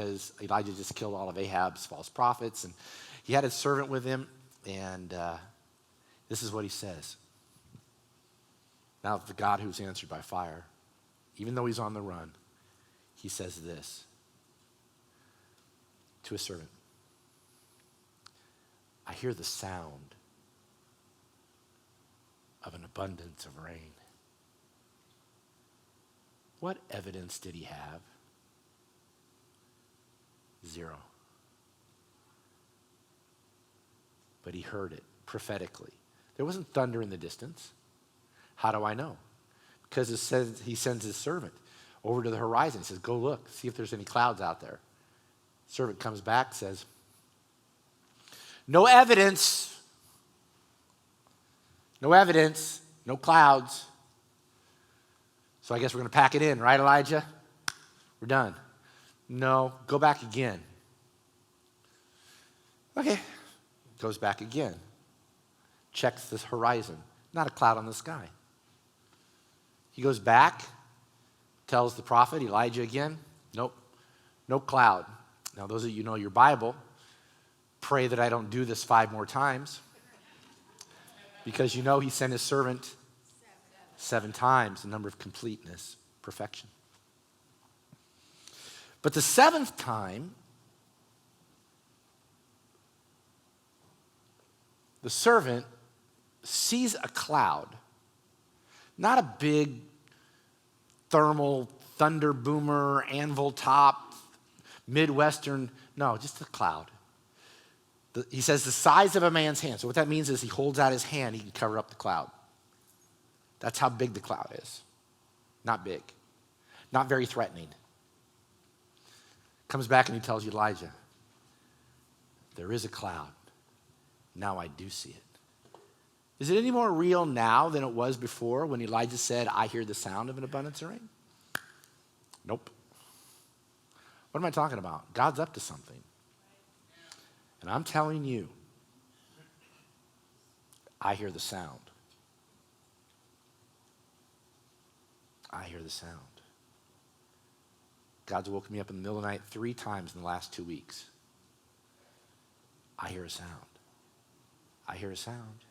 because Elijah just killed all of Ahab's false prophets, and he had his servant with him, and this is what he says. Now, the God who's answered by fire, even though he's on the run, he says this to his servant. I hear the sound of an abundance of rain. What evidence did he have? Zero. But he heard it prophetically. There wasn't thunder in the distance. How do I know? Because it says he sends his servant over to the horizon. He says, go look, see if there's any clouds out there. Servant comes back, says, no evidence. No evidence. No clouds. So I guess we're going to pack it in, right, Elijah? We're done. No, go back again. Okay. Goes back again. Checks this horizon. Not a cloud on the sky. He goes back, tells the prophet, Elijah again, nope, no cloud. Now, those of you who know your Bible, pray that I don't do this 5 more times. Because you know he sent his servant 7 times, the number of completeness, perfection. But the 7th time, the servant sees a cloud. Not a big thermal thunder boomer, anvil top, Midwestern, no, just a cloud. He says the size of a man's hand. So what that means is he holds out his hand, he can cover up the cloud. That's how big the cloud is. Not big. Not very threatening. Comes back and he tells Elijah, there is a cloud. Now I do see it. Is it any more real now than it was before when Elijah said, I hear the sound of an abundance of rain? Nope. What am I talking about? God's up to something. And I'm telling you, I hear the sound. I hear the sound. God's woken me up in the middle of the night 3 times in the last 2 weeks. I hear a sound. I hear a sound.